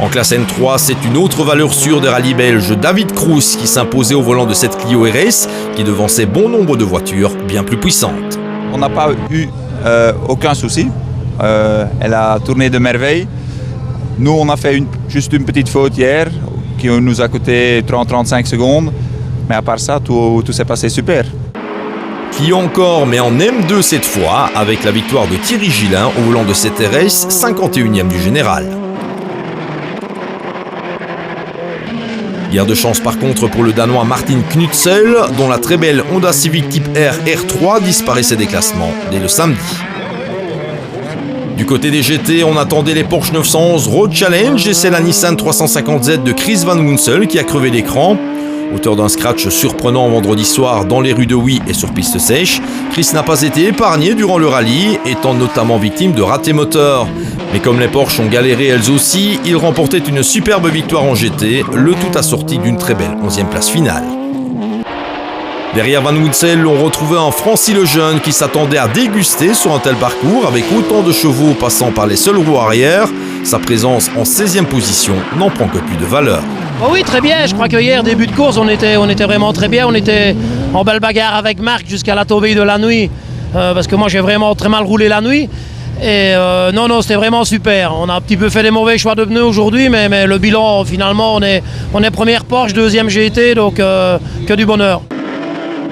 En classe N3, c'est une autre valeur sûre des rallyes belges, David Crous, qui s'imposait au volant de cette Clio RS, qui devançait bon nombre de voitures bien plus puissantes. On n'a pas eu aucun souci. Elle a tourné de merveille. Nous, on a fait juste une petite faute hier qui nous a coûté 30-35 secondes. Mais à part ça, tout s'est passé super. Clio encore, mais en M2 cette fois, avec la victoire de Thierry Gillin au volant de cette RS, 51e du général. Guerre de chance par contre pour le Danois Martin Knudsen, dont la très belle Honda Civic Type R R3 disparaissait des classements dès le samedi. Du côté des GT, on attendait les Porsche 911 Road Challenge et c'est la Nissan 350Z de Chris Van Wunsel qui a crevé l'écran. Auteur d'un scratch surprenant vendredi soir dans les rues de Huy et sur piste sèche, Chris n'a pas été épargné durant le rallye, étant notamment victime de ratés moteurs. Mais comme les Porsche ont galéré elles aussi, il remportait une superbe victoire en GT, le tout assorti d'une très belle 11e place finale. Derrière Van Wunsel, on retrouvait un Francis Lejeune qui s'attendait à déguster sur un tel parcours avec autant de chevaux passant par les seules roues arrière. Sa présence en 16e position n'en prend que plus de valeur. Oh oui, très bien. Je crois que hier, début de course, on était vraiment très bien. On était en belle bagarre avec Marc jusqu'à la tombée de la nuit. Parce que moi, j'ai vraiment très mal roulé la nuit. Et non, c'était vraiment super. On a un petit peu fait des mauvais choix de pneus aujourd'hui, mais le bilan, finalement, on est première Porsche, deuxième GT, donc que du bonheur.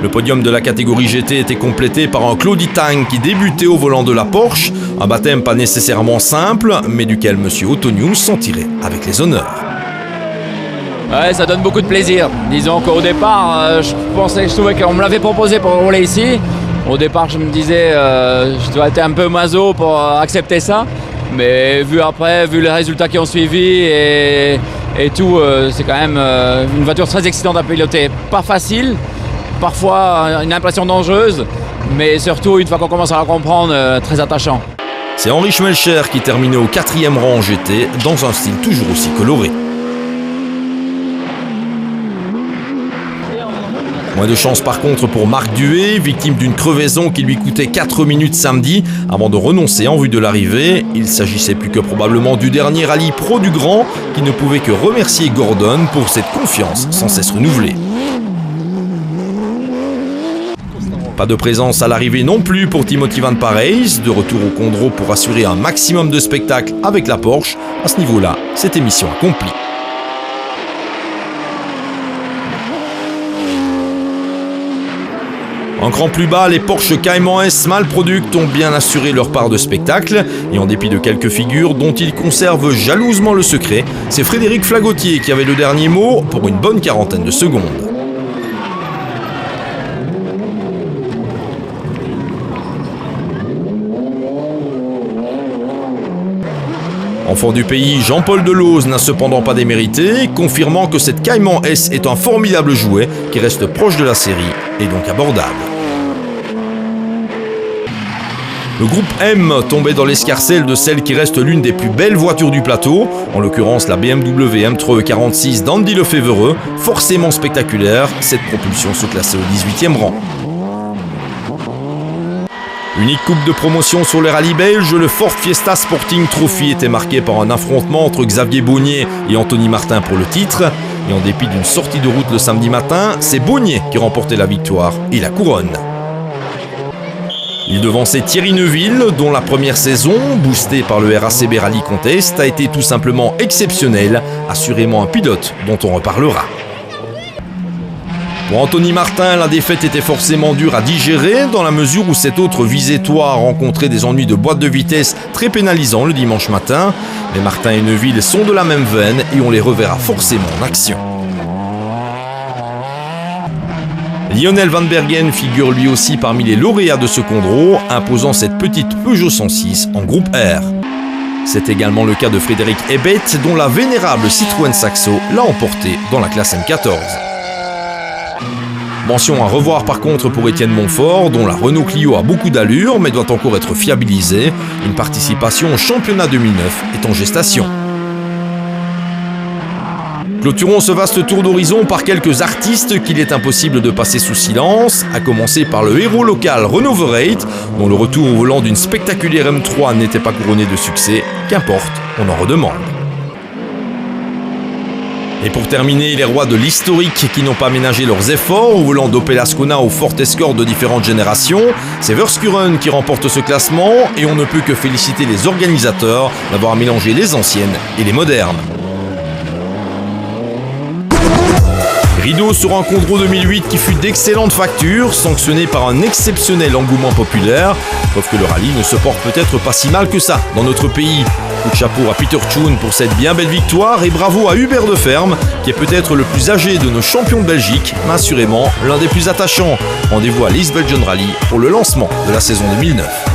Le podium de la catégorie GT était complété par un Claudie Tang qui débutait au volant de la Porsche. Un baptême pas nécessairement simple, mais duquel M. Otonius s'en tirait avec les honneurs. Ouais, ça donne beaucoup de plaisir. Disons qu'au départ, je trouvais qu'on me l'avait proposé pour rouler ici. Au départ, je me disais, je dois être un peu maso pour accepter ça. Mais vu les résultats qui ont suivi et tout, c'est quand même une voiture très excitante à piloter. Pas facile, parfois une impression dangereuse, mais surtout, une fois qu'on commence à la comprendre, très attachant. C'est Henri Schmelcher qui terminait au 4e rang en GT, dans un style toujours aussi coloré. Moins de chance par contre pour Marc Duet, victime d'une crevaison qui lui coûtait 4 minutes samedi avant de renoncer en vue de l'arrivée. Il s'agissait plus que probablement du dernier rallye pro du Grand qui ne pouvait que remercier Gordon pour cette confiance sans cesse renouvelée. Pas de présence à l'arrivée non plus pour Timothy Van Parijs, de retour au Condro pour assurer un maximum de spectacle avec la Porsche. À ce niveau-là, c'était mission accomplie. Un cran plus bas, les Porsche Cayman S Small Product ont bien assuré leur part de spectacle et en dépit de quelques figures dont ils conservent jalousement le secret, c'est Frédéric Flagotier qui avait le dernier mot pour une bonne quarantaine de secondes. Enfant du pays, Jean-Paul Delose n'a cependant pas démérité, confirmant que cette Cayman S est un formidable jouet qui reste proche de la série et donc abordable. Le groupe M tombait dans l'escarcelle de celle qui reste l'une des plus belles voitures du plateau, en l'occurrence la BMW M3 E46 d'Andy Lefevereux, forcément spectaculaire, cette propulsion se classait au 18e rang. Unique coupe de promotion sur les rallyes belges, le Ford Fiesta Sporting Trophy était marqué par un affrontement entre Xavier Bonnier et Anthony Martin pour le titre. Et en dépit d'une sortie de route le samedi matin, c'est Bonnier qui remportait la victoire et la couronne. Il devançait Thierry Neuville, dont la première saison, boostée par le RACB Rally Contest, a été tout simplement exceptionnelle, assurément un pilote dont on reparlera. Pour Anthony Martin, la défaite était forcément dure à digérer dans la mesure où cet autre Visétois a rencontré des ennuis de boîte de vitesse très pénalisants le dimanche matin. Mais Martin et Neuville sont de la même veine et on les reverra forcément en action. Lionel Van Bergen figure lui aussi parmi les lauréats de ce Condro, imposant cette petite Peugeot 106 en groupe R. C'est également le cas de Frédéric Hebet, dont la vénérable Citroën Saxo l'a emporté dans la classe M14. Mention à revoir par contre pour Étienne Montfort, dont la Renault Clio a beaucoup d'allure mais doit encore être fiabilisée. Une participation au championnat 2009 est en gestation. Clôturons ce vaste tour d'horizon par quelques artistes qu'il est impossible de passer sous silence, à commencer par le héros local Renaud Verreit, dont le retour au volant d'une spectaculaire M3 n'était pas couronné de succès. Qu'importe, on en redemande. Et pour terminer, les rois de l'historique qui n'ont pas ménagé leurs efforts en voulant doper l'Ascona aux fortes scores de différentes générations, c'est Verskuren qui remporte ce classement et on ne peut que féliciter les organisateurs d'avoir mélangé les anciennes et les modernes. Rideau sur un Condro 2008 qui fut d'excellente facture, sanctionné par un exceptionnel engouement populaire, preuve que le rallye ne se porte peut-être pas si mal que ça dans notre pays. Coup de chapeau à Peter Tschun pour cette bien belle victoire et bravo à Hubert de Ferme, qui est peut-être le plus âgé de nos champions de Belgique, mais assurément l'un des plus attachants. Rendez-vous à l'East Belgian Rally pour le lancement de la saison 2009.